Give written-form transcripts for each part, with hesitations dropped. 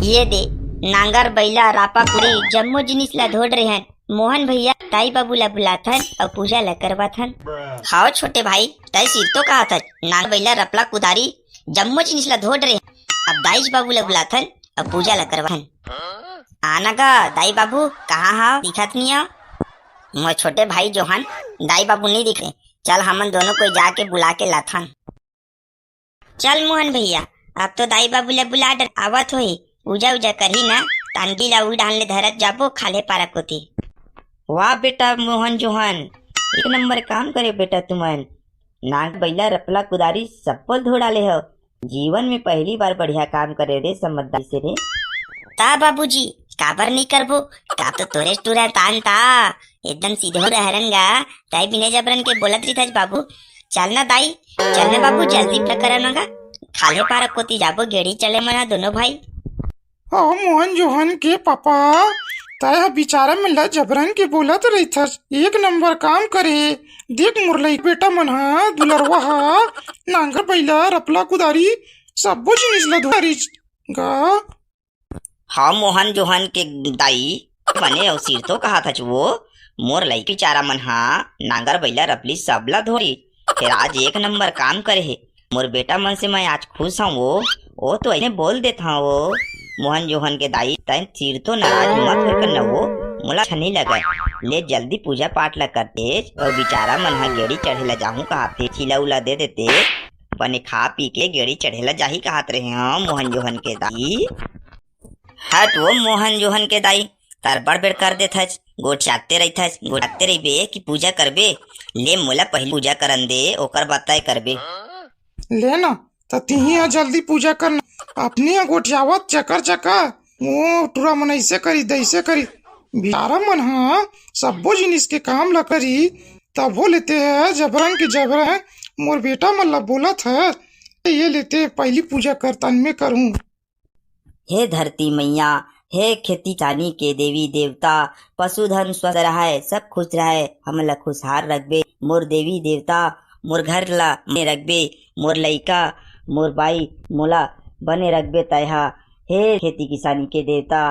ये दे नांगर बैला रापा पुरी जम्मो जिनिस ला धोड़ रहे हैं। मोहन भैया ताई बाबू ला बुलाथन और पूजा ला करवाथन। हाओ छोटे भाई ताई सिर तो कहा था नांगर बैला रपला कुदारी जम्मो जिनिस ला धोड़ रहे हैं। अब दाईज बाबू ला बुलाथन और पूजा ला करवाथन। आना का दाई बाबू कहाँ हा दिखत नहीं आओ। मोर छोटे भाई जोहन दाई बाबू नहीं दिख रहे। चल हमन दोनों को जाके बुला के लाथन। चल मोहन भैया अब तो दाई बाबू ला बुला डर आवत होई। पूजा उजा करही ना तानगी ला उड़ डालने धरत जाबो खाले पारक होती। वाह बेटा मोहन जोहन एक नंबर काम करे बेटा तुमन। नाग बैला रपला कुदारी सब पल धो डाले हो। जीवन में पहली बार बढ़िया काम करे रे समझदारी से रे। ता बाबूजी काबर नहीं करबो का तो तोरे टूरा तान ता एकदम सीधो रहरंगा ताई बिने जबरन के बोलत रही था बाबू। चल ना दाई चल ना बाबू जल्दी प्रकरणगा खाले पारक होती जाबो गेड़ी चले मना दोनों भाई। हाँ मोहन जोहन के पापा तय बिचारा मिला जबरन के बोला तो रही था एक नंबर काम करे। देख मुरलई बेटा मन हा दुलरवा हा नांगर बैला रपला कुदारी सब जिनिस ला धोरी गा। हाँ मोहन जोहन के दाई बने और सिर तो कहा था वो मोर लईकी चारा मन हा नांगर बैला रपली सबला धोरी फिर आज एक नंबर काम करे है। मोर बेटा मन से मैं आज खुश हूँ। वो तो ऐसे बोल देता वो मोहन जोहन के दाई तैन सिर तो नाराज मत होकर न वो मोला अच्छा नहीं लगा। ले जल्दी पूजा पाठ ला करते और बेचारा मन हा गेड़ी चढ़े ला जाहूँ कहा थे खिला उला दे देते बने खा पी के गेड़ी चढ़े ला जाही कहत रहे हाँ मोहन जोहन के दाई। हट वो मोहन जोहन के दाई तार बड़ बेड़ कर देता गोट चाटते रहता गोटाते रही बे कि पूजा करबे। ले मोला पहले पूजा करन दे ओकर बताए करबे। लेना तिही जल्दी पूजा करना अपनी गोठियावत चकर चका वो टूरा मन ऐसे करी दैसे करी बिचारा मन हा सबो जिनिस के काम ला करी तब वो लेते है जबरन के जबरन। मोर बेटा मन ला बोला था ये लेते पहली पूजा करतन में करूं। हे धरती मैया हे खेती किसानी के देवी देवता पशुधन स्वस्थ रहे सब खुश रहे हमला खुशहाल रखबे। मोर देवी देवता मोर घर ला बने रखबे मोर लइका मोर बाई मोला बने रखबे तैहा। हे खेती किसानी के देवता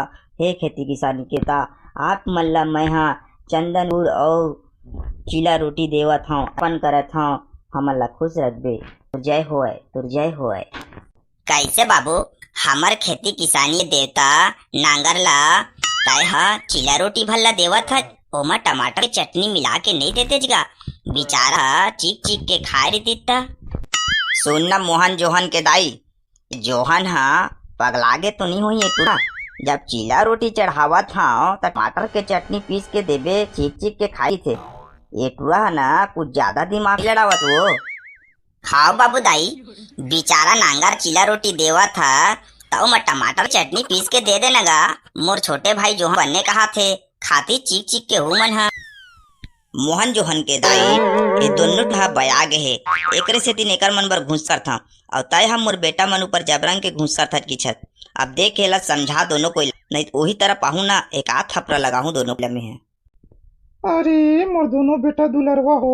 हे खेती किसानी के देवता आप मल्ला मैं हाँ चंदन गुड़ और चीला रोटी देवत हूँ अपन करत हूँ हमला खुश रखबे। जय होए तुर जय होए। कैसे बाबू हमार खेती किसानी देवता नांगर ला तैहा चीला रोटी भल्ला देवत है ओमा टमाटर के चटनी मिला के नहीं देते जगा बेचारा चीख चीख के खा रही थी। सुनना मोहन जोहन के दाई जोहन हाँ पगलागे तो नहीं हुई टूरा। जब चीला रोटी चढ़ावा था तो टमाटर के चटनी पीस के देबे चीख चीख के खाई थे। ये टूरा ना कुछ ज्यादा दिमाग लड़ावत वो। हाँ बाबू दाई बेचारा नांगर चीला रोटी देवा था तो मैं टमाटर चटनी पीस के दे देना गा। मोर छोटे भाई जो बनने कहा थे खाती चीख चीख के हूँ मन हा। मोहन जोहन के दाई ये दोनों ठा बयागे है एकरे से तीन एकर मन बर घुस कर था और तय हम मोर बेटा मन ऊपर जबरंग के घुस कर था की छत। अब देख ला समझा दोनों को नहीं तो वही तरह पाहू ना एक आध थपड़ा लगाऊं दोनों में है। अरे मोर दोनों बेटा दुलरवा हो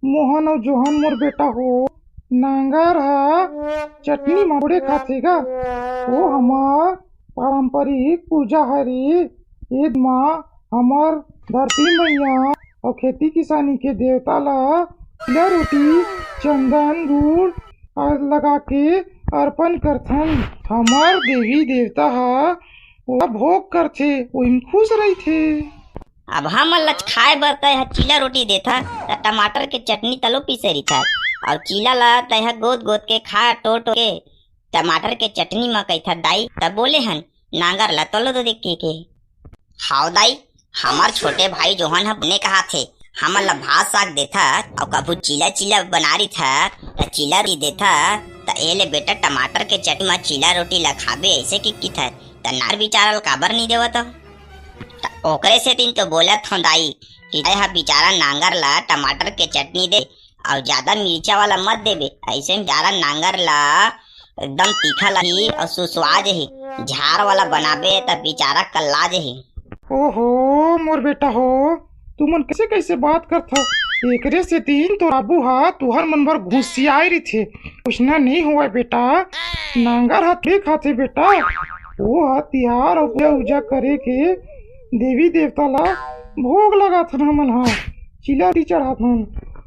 मोहन और जोहन मोर बेटा हो नांगर हा चटनी मारे खातेगा वो हमार पारंपरिक पूजा हरी ईद माँ हमार धरती मैया और खेती किसानी के देवता ला रोटी चंदन गुड़ लगा के अर्पण करथन। हमार देवी देवता हा वो भोग करथे वही खुश रही थे। अब हम लच खाए बरता है चीला रोटी देता टमाटर के चटनी तलो पीसे रही था और चीला ला तह गोद गोद के खा टो टो के टमाटर के चटनी में कही था दाई तब बोले हन नांगर ला तलो तो देख के। हाउ दाई हमार छोटे भाई जोहन ने कहा थे हमन ला भात साग देता और कभू चीला चीला बना रही था तो चीला रोटी देता तो ए ले बेटा टमाटर के चटनी में चीला रोटी ला खाबे ऐसे की था तो नार बेचारा काबर नहीं देवा तो ओकरे से तीन तो बोला था दाई कि बेचारा नांगर ला टमाटर के चटनी दे और ज्यादा मिर्चा वाला मत देबे ऐसे बेचारा नांगर ला एकदम तीखा लही और सुस्वाद ही झार वाला बनाबे तब बेचारा कल्ला जही। ओहो मोर बेटा हो तुमन कैसे कैसे बात करता एकरे से तीन तो बाबू हा तुहर मन भर घुसियाई रही थे कुछ ना नहीं हुआ बेटा नांगर हाथ खाते बेटा वो हा तिहार और पूजा उजा करे के देवी देवता ला भोग लगाथन हमन हा, चिला री चढ़ाथन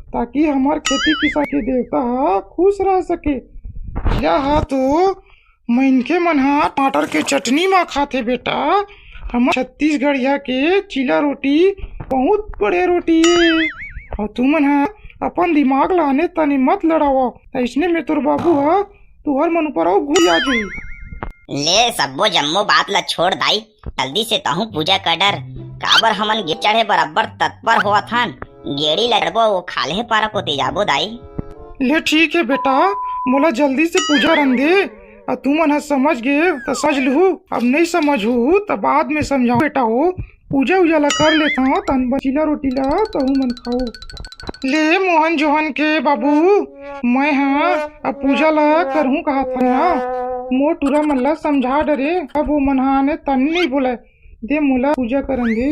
ताकि हमार खेती किसान के देवता हा खुश रह सके। चिला हा तो मनखे मन हा टमाटर के चटनी मा खाथे बेटा। हमार छत्तीसगढ़िया के चिला रोटी बहुत बड़े रोटी है। और तुमन हा अपन दिमाग लाने तने मत लड़ावा, ऐसने में तोर बाबू हा तुहर मन ऊपर और घुस आ जाई। ले सब्बो जम्मो बात ला छोड़ दाई, जल्दी से तहु पूजा कर डर। काबर हमन गे चढ़े बराबर तत्पर होत हन, गेड़ी लड़बो वो खाले पारा को तेजाबो दाई। ले ठीक है बेटा, मोला जल्दी से पूजा रन दे। और तू मन हा समझ गे तो समझ लू, अब नहीं समझू तो बाद में समझाऊ बेटा। हो पूजा उजा ला कर लेता हूँ, तन चिला रोटी ला तहु मन खाओ। ले मोहन जोहन के बाबू, मैं हाँ अब पूजा ला करहूँ कहा था ना, मोर टूरा मन ला समझा डरे। अब वो मन हा ने तन नहीं बोला दे, मोला पूजा करन दे।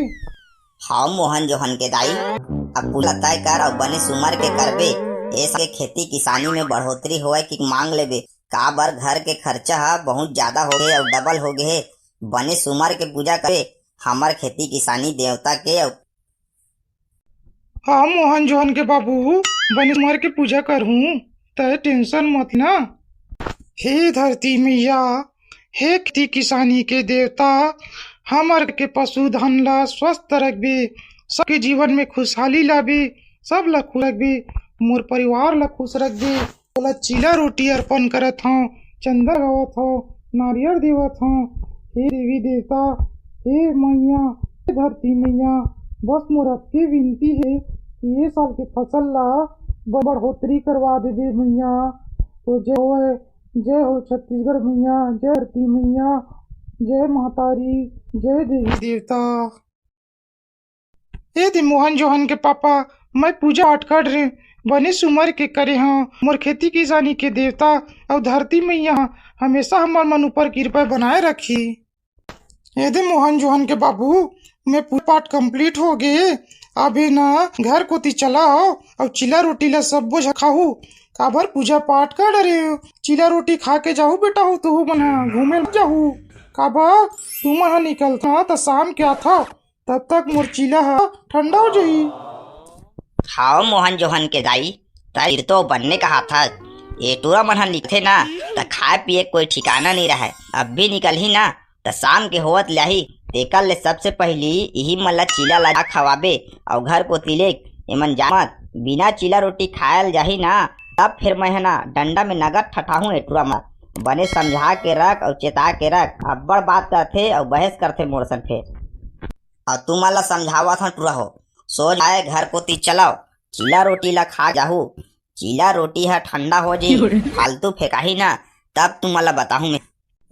हाँ मोहन जोहन के दाई, अब पूरा तय कर और बने सुमर के करबे। ऐसे खेती किसानी में बढ़ोतरी होए कि मांग लेबे। का बर घर के खर्चा हा बहुत ज्यादा हो गए और डबल हो गए। बने सुमर के पूजा करे हमार खेती किसानी देवता के। हाँ मोहन जोहन के बाबू, बने सुमर के पूजा करहूँ, तय टेंशन मत ना। हे धरती मैया, हे खेती किसानी के देवता, हमर के पशुधन ला स्वस्थ रखबे, सबके जीवन में खुशहाली लाबे, सब ला खुश रखबे, मोर परिवार ला खुश रखबे। बोला चिला रोटी अर्पण करत हूँ, चंदा गावत हूँ, नारियल देवत हूँ। हे देवी देवता, हे मैया, हे धरती मैया, बस मोर के विनती है कि ये साल के फसल ला बढ़ोतरी करवा देबे मैया। तो जय हो छत्तीसगढ़ मैया, जय धरती मैया, जय महतारी, जय देवी देवता। ए दी मोहन जोहन के पापा, मैं पूजा पाठ कर रहे बने सुमर के करे हाँ, मोर खेती किसानी के देवता और धरती मैया हमेशा हमार मन ऊपर कृपा बनाए रखी। ए दे मोहन जोहन के बाबू, मैं पूजा पाठ कंप्लीट हो गए, अभी ना घर कोती चलाओ और चिला रोटी ला सब बोझ खाऊ। काबर पूजा पाठ कर डरे हो, चिला रोटी खा के जाऊ बेटा। हो तो मना घूमे जाऊ, काबा तू महा निकलता तो शाम क्या था, तब तक मोर चिला ठंडा हो जाई। हाँ मोहन जोहन के दाई, तार तो बनने कहा था। ये टूरा मन लिखे ना तो खाए पिए कोई ठिकाना नहीं रहा। अब भी निकल ही ना तो शाम के होवत लाही। तेकर ले सबसे पहली यही मला चिला ला खवाबे और घर को तिलेक एमन जामत बिना चिला रोटी खायल जाही ना, तब फिर मैं है ना डंडा में नगद ठठाहूँ। एटूरा मत बने समझा के रख और चेता के रख। अब्बड़ बात करथे और बहस करथे मोरसन फिर। और तू मला समझावा था टूरा हो, सो जाए घर को ती चलाओ, चिला रोटी ला खा जाहू। चिला रोटी है ठंडा हो जी, फालतू फेंकाही ना, तब तू मला बताहूँ मैं।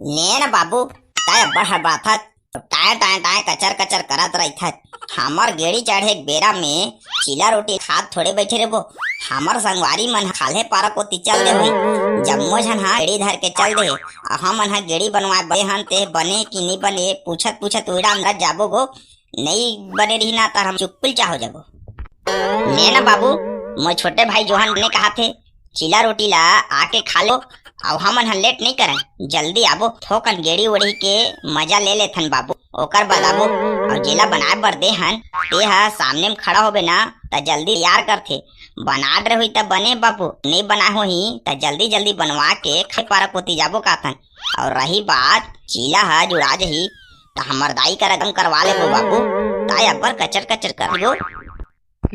ले ना बाबू, ताय अब्बड़ हड़बड़ा था, टाय टाय टाय कचर कचर करत रही था। हमार गेड़ी चढ़े बेरा में चिला रोटी खात थोड़े बैठे रे वो। हमार संगवारी मन खाले पारा को चल दे हुई, जम्मो झन हा गेड़ी धर के चल दे। हम मन हा गेड़ी बनवाए बे हन, ते बने कि नहीं बने पूछत पूछत उड़ा अंदर जाबो गो, नहीं बने रही ना तार हम चुप्पल चाहो जाबो। लेना बाबू, मैं छोटे भाई जोहन ने कहा थे चिला रोटी ला आके खा लो और हमन लेट नहीं करें, जल्दी आबो। थोकन गेड़ी उड़ी के मजा ले लेथन बाबू, ओकर बाद आबो। और जेला बनाए बर दे हन ते हा सामने में खड़ा होबे ना त जल्दी यार करथे। बना रहे हुई तब बने बाबू, नहीं बना हो ही त जल्दी जल्दी बनवा के खाए पारा कोती जाबो काथन। और रही बात चिला हा जुड़ा जही तो हमार दाई का रकम करवा ले बाबू, ताई अब्बर कचर कचर कर लो।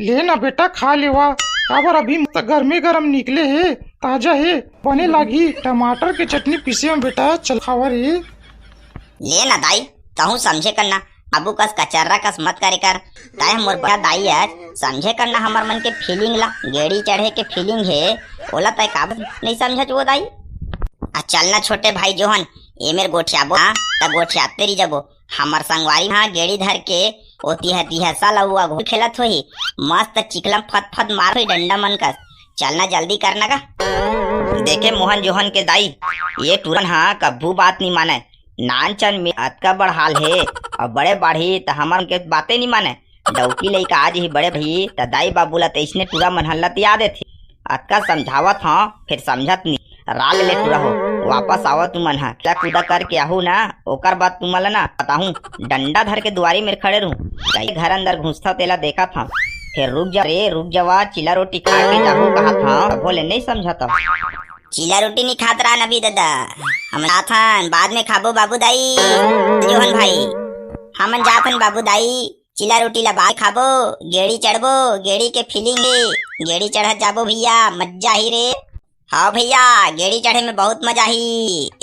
ले ना बेटा खा लेवा, काबर अभी गर्मी गरम निकले है, ताजा है, बने लागी। टमाटर के चटनी पीसे में बेटा, चल खावा रे। ले ना दाई, कहूँ समझे करना, बाबू कस कचर्रा कस मत करे कर। ताई मोर बड़ा दाई है, समझे करना हमार मन के फीलिंग ला, गेड़ी चढ़े के फीलिंग है ओला ताई काबर नहीं समझत वो दाई। चलना छोटे भाई जोहन, ये मेरे गोठियाबो तब गोठियाते रही जबो। हमार संगवारी हाँ गेड़ी धर के ओती है साल हुआ घूम खेलत हो ही, मस्त चिकलम फत फत मार हुई डंडा मन का। चलना जल्दी करना का। देखे मोहन जोहन के दाई, ये टूरन हाँ कभू बात नहीं माने। नानचन में अतका बड़ हाल है और बड़े बाढ़ी तो हमार के बातें नहीं माने। डौकी लइका आज ही बड़े भई त दाई बाबू ला तैसने टूरा मन हल्ला याद थे। अतका समझावत हाँ फिर समझत नहीं। राल ले टूरा हो वापस आवा तू मन हा क्या कूदा करके आहू ना ओकर बाद तुमला ना बताहूँ डंडा धर के दुआरी में खड़े रहूं कहीं घर अंदर घुसता तेला देखा था फिर रुक जा रे रुक जावा चिला रोटी खा के जाहू कहा था बोले नहीं समझाता चीला रोटी नहीं खात रहा नबी दादा हम जाथन बाद में खाबो बाबू दाई जोहन भाई हमन जाथन बाबू दाई चिला रोटी ला बाद खाबो गेड़ी चढ़बो गेड़ी के फीलिंग ले गेड़ी चढ़ जाबो भैया मजा ही रे हाँ भैया गेड़ी चढ़े में बहुत मजा ही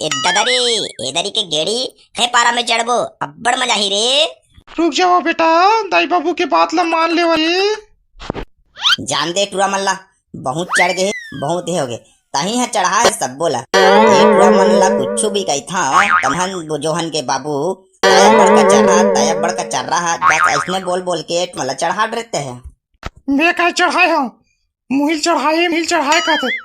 ए ददरी ए दरी के गेड़ी है पारा में चढ़बो अब्बड़ मजा ही रे रुक जाओ बेटा दाई बाबू के बात ला मान ले वही जान दे टूरा मल्ला बहुत चढ़ गए बहुत हो गए तही है चढ़ा है सब बोला ये टूरा मल्ला कुछ भी कही था तनहन जोहन के बाबू तया बड़का चढ़ रहा बस ऐसने बोल बोल के मतलब चढ़ा रहते हैं मैं कह चढ़ाए हूँ मिल चढ़ाए कहते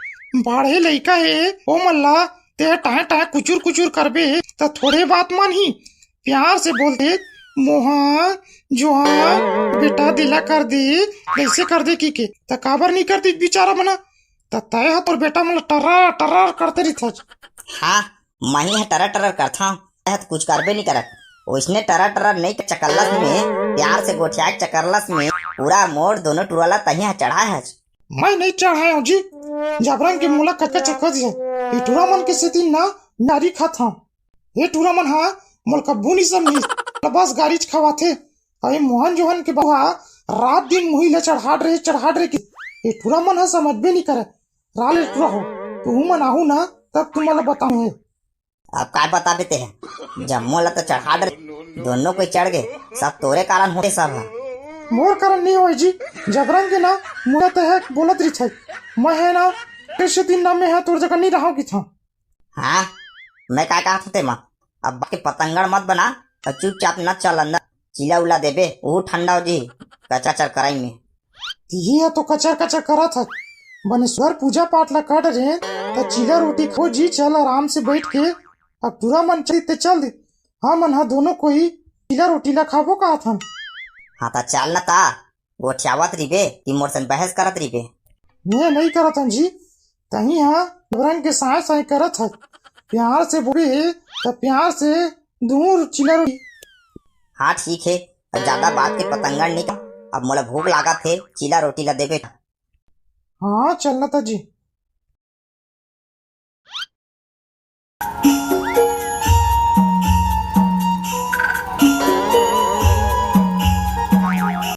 बाढ़े लइका है ओ मल्ला ते टाए टाए कुचुर करबे तो थोड़े बात मान ही प्यार से बोल दे मोहन जोहन बेटा दिला कर दे कैसे कर दे की त काबर नहीं कर दी बेचारा बना त तय है तोर बेटा मतलब टर्रा टर्रा करते रही था हाँ मही है टरा करता हूँ कुछ करबे नहीं करत उसने टरा नहीं चकल्लस में प्यार से गोठिया चकरलस में पूरा मोड़ दोनों टुराला तही चढ़ा है मैं नहीं चढ़ाया हूँ जी जबरन के मुला कच्चा चक्कर दिया ये टूरा मन के सेती ना नारी खात हूँ ये टूरा मन हाँ मोल कब्बू नहीं समझी बस गाड़ी खवा थे अरे मोहन जोहन के बउआ रात दिन मुही ले चढ़ाड़ रहे की ये टूरा मन हाँ समझ भी नहीं करे राले टूरा हो तू मन आहू ना तब तुम्हारा बताऊँ अब क्या बता देते हैं जब मोला तो चढ़ा दोनों कोई चढ़ गए सब तोरे कारण होते सब मोर कारण नहीं हो जी जबरन के ना मुड़ा तो है बोलत रही छै मैं है ना कैसे दिन ना में है तोर जगह नहीं रहा की था हाँ मैं क्या कहा था माँ अब बाकी पतंगड़ मत बना और चुपचाप न चल अंदर चिला उला देबे वो ठंडा हो जी कच्चा चर कराई में यही है तो कचर करा था बनेश्वर पूजा पाठ ला कर रहे तो चिला रोटी खो जी चल आराम से बैठ के अब पूरा मन चलते चल दे हाँ मन हाँ दोनों को ही चिला रोटी ला खाबो कहा था हाँ तो चल न ता गोठियावत रिबे कि मोर सन बहस करत रिबे मैं नहीं करत हूँ जी तही हाँ जबरन के साय करत है प्यार से बोले तो प्यार से दूर चिला रोटी हाँ ठीक है ज्यादा बात के पतंगड़ नहीं अब मोला भूख लागा थे चिला रोटी ला देबे हाँ चलना था जी